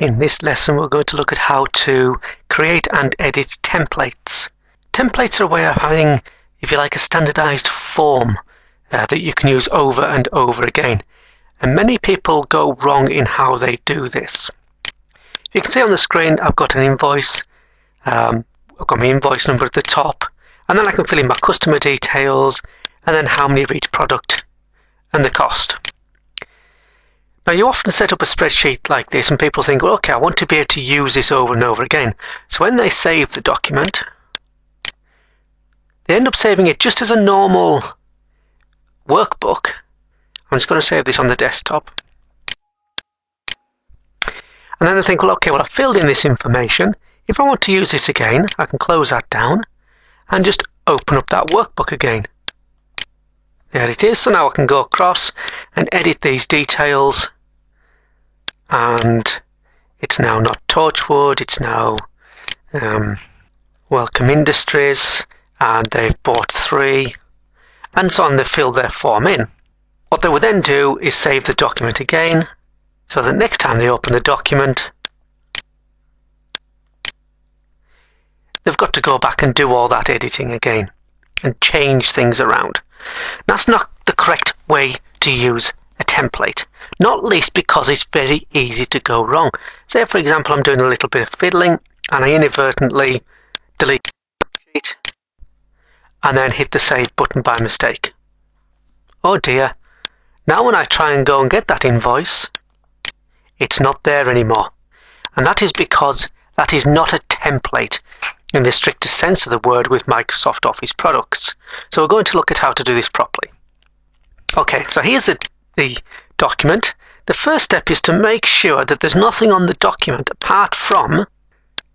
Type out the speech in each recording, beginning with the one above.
In this lesson we're going to look at how to create and edit templates. Templates are a way of having, if you like, a standardized form that you can use over and over again. And many people go wrong in how they do this. You can see on the screen I've got an invoice. I've got my invoice number at the top, and then I can fill in my customer details and then how many of each product and the cost. Now you often set up a spreadsheet like this and people think, well, okay, I want to be able to use this over and over again. So when they save the document, they end up saving it just as a normal workbook. I'm just going to save this on the desktop. And then they think, well, okay, well, I've filled in this information. If I want to use this again, I can close that down and just open up that workbook again. There it is. So now I can go across and edit these details, and it's now not Torchwood, it's now Welcome Industries, and they've bought 3, and so on. They fill their form in. What they will then do is save the document again, so that next time they open the document, they've got to go back and do all that editing again and change things around. That's not the correct way to use a template, not least because it's very easy to go wrong. Say, for example, I'm doing a little bit of fiddling and I inadvertently delete the sheet and then hit the save button by mistake. Oh dear, now when I try and go and get that invoice, it's not there anymore. And that is because that is not a template in the strictest sense of the word with Microsoft Office products. So we're going to look at how to do this properly. Okay, so here's the document. The first step is to make sure that there's nothing on the document apart from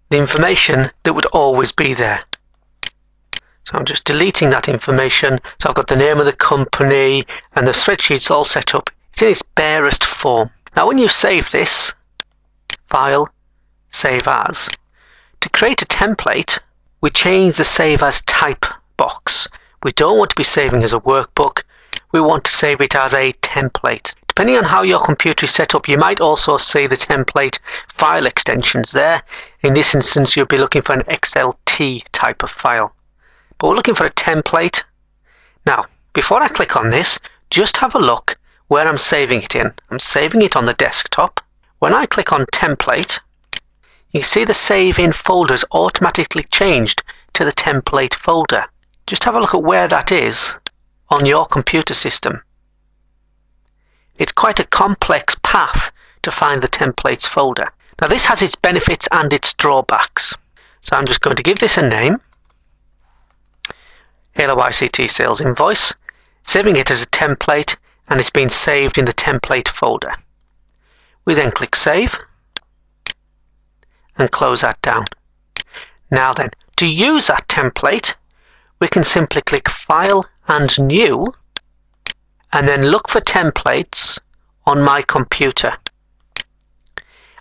the information that would always be there. So I'm just deleting that information. So I've got the name of the company and the spreadsheet's all set up. It's in its barest form. Now when you save this, File, Save As, to create a template, we change the Save As type box. We don't want to be saving as a workbook. We want to save it as a template. Depending on how your computer is set up, you might also see the template file extensions there. In this instance, you'll be looking for an XLT type of file. But we're looking for a template. Now, before I click on this, just have a look where I'm saving it in. I'm saving it on the desktop. When I click on template, you see the save in folders automatically changed to the template folder. Just have a look at where that is on your computer system. It's quite a complex path to find the templates folder. Now this has its benefits and its drawbacks. So I'm just going to give this a name. Halo ICT Sales Invoice. Saving it as a template, and it's been saved in the template folder. We then click Save and close that down. Now then, to use that template, we can simply click File and New, and then look for templates on my computer.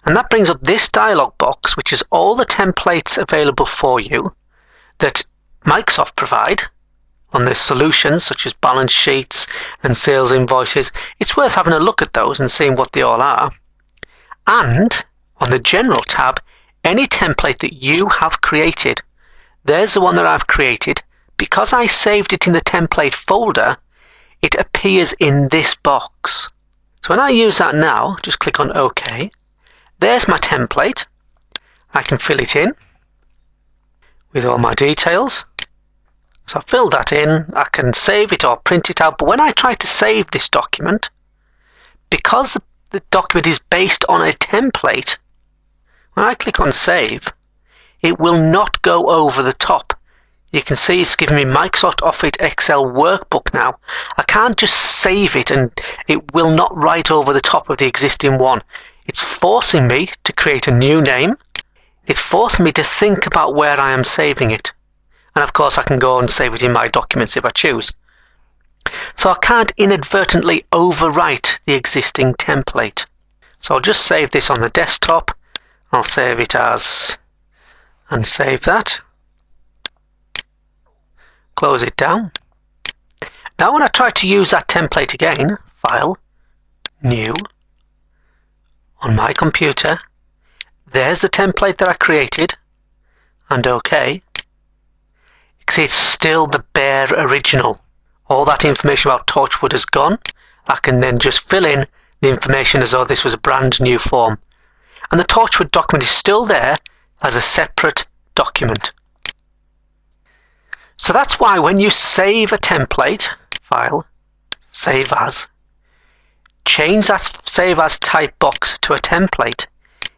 And that brings up this dialog box, which is all the templates available for you that Microsoft provide on the solutions such as balance sheets and sales invoices. It's worth having a look at those and seeing what they all are. And on the General tab, any template that you have created. There's the one that I've created. Because I saved it in the template folder, it appears in this box. So when I use that now, just click on OK. There's my template. I can fill it in with all my details. So I filled that in. I can save it or print it out. But when I try to save this document, because the document is based on a template, when I click on Save, it will not go over the top. You can see it's giving me Microsoft Office Excel workbook now. I can't just save it and it will not write over the top of the existing one. It's forcing me to create a new name. It's forcing me to think about where I am saving it. And of course I can go and save it in my documents if I choose. So I can't inadvertently overwrite the existing template. So I'll just save this on the desktop. I'll save it as, and save that. Close it down. Now when I try to use that template again, File, New, on my computer, There's the template that I created, and OK. You can see it's still the bare original. All that information about Torchwood has gone. I can then just fill in the information as though this was a brand new form. And the Torchwood document is still there as a separate document. So that's why when you save a template file, save as, change that save as type box to a template.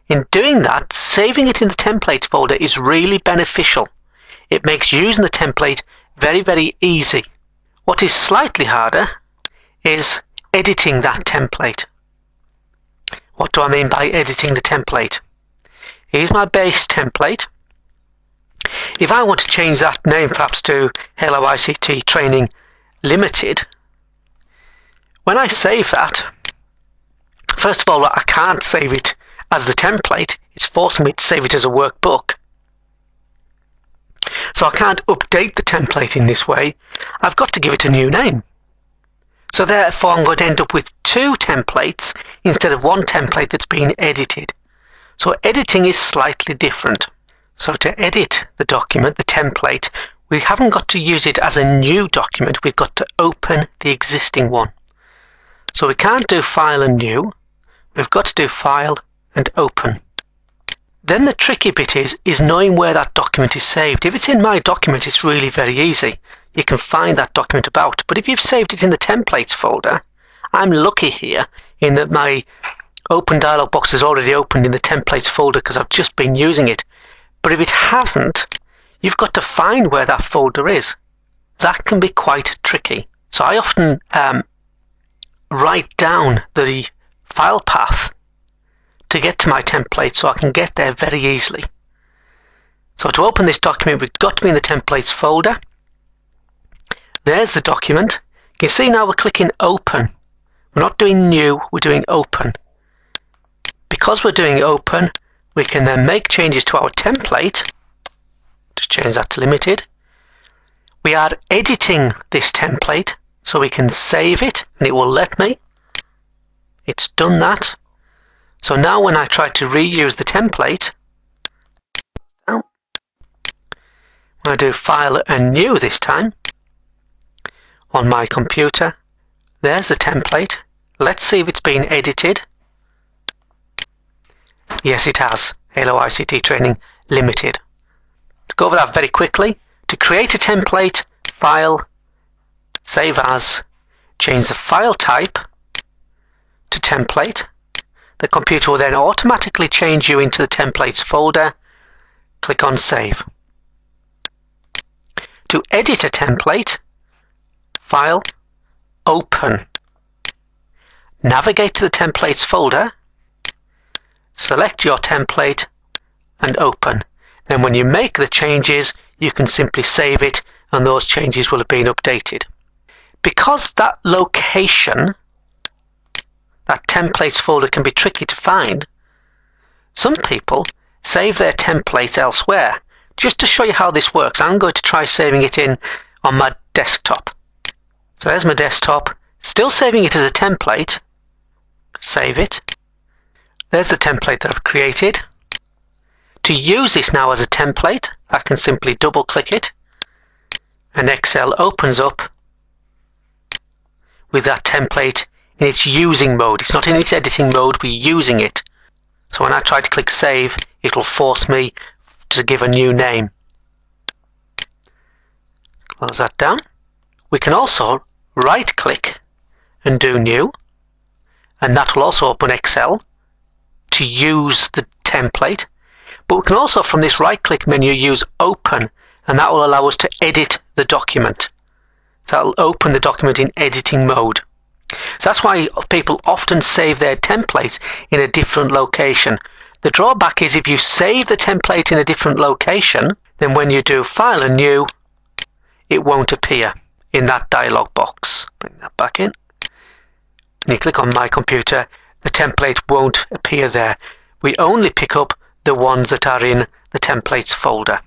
In doing that, saving it in the template folder is really beneficial. It makes using the template very, very easy. What is slightly harder is editing that template. What do I mean by editing the template? Here's my base template. If I want to change that name perhaps to Hello ICT Training Limited, when I save that, first of all, I can't save it as the template. It's forcing me to save it as a workbook. So I can't update the template in this way. I've got to give it a new name. So therefore I'm going to end up with two templates instead of one template that's been edited. So editing is slightly different. So to edit the document, the template, we haven't got to use it as a new document. We've got to open the existing one. So we can't do File and New. We've got to do File and Open. Then the tricky bit is knowing where that document is saved. If it's in My Document, it's really very easy. You can find that document about. But if you've saved it in the Templates folder, I'm lucky here in that my Open dialog box is already opened in the Templates folder because I've just been using it. But if it hasn't, you've got to find where that folder is. That can be quite tricky. So I often write down the file path to get to my template so I can get there very easily. So to open this document, we've got to be in the Templates folder. There's the document. You can see now we're clicking Open. We're not doing New, we're doing Open. Because we're doing Open, we can then make changes to our template. Just change that to Limited. We are editing this template, so we can save it, and it will let me. It's done that. So now when I try to reuse the template, I'm going to do File and New this time on my computer. There's the template. Let's see if it's been edited. Yes, it has. Hello ICT Training Limited. To go over that very quickly, to create a template, File, Save As, change the file type to Template. The computer will then automatically change you into the Templates folder. Click on Save. To edit a template, File, Open. Navigate to the Templates folder, select your template and open. Then when you make the changes, you can simply save it and those changes will have been updated. Because that location, that templates folder, can be tricky to find, some people save their templates elsewhere. Just to show you how this works, I'm going to try saving it in on my desktop. So there's my desktop, still saving it as a template. Save it. There's the template that I've created. To use this now as a template, I can simply double click it and Excel opens up with that template in its using mode. It's not in its editing mode, we're using it. So when I try to click Save, it will force me to give a new name. Close that down. We can also right click and do New, and that will also open Excel to use the template. But we can also from this right click menu use Open, and that will allow us to edit the document. So that will open the document in editing mode. So that's why people often save their templates in a different location. The drawback is if you save the template in a different location, then when you do File and New, it won't appear in that dialog box. Bring that back in. And you click on My Computer, the template won't appear there. We only pick up the ones that are in the Templates folder.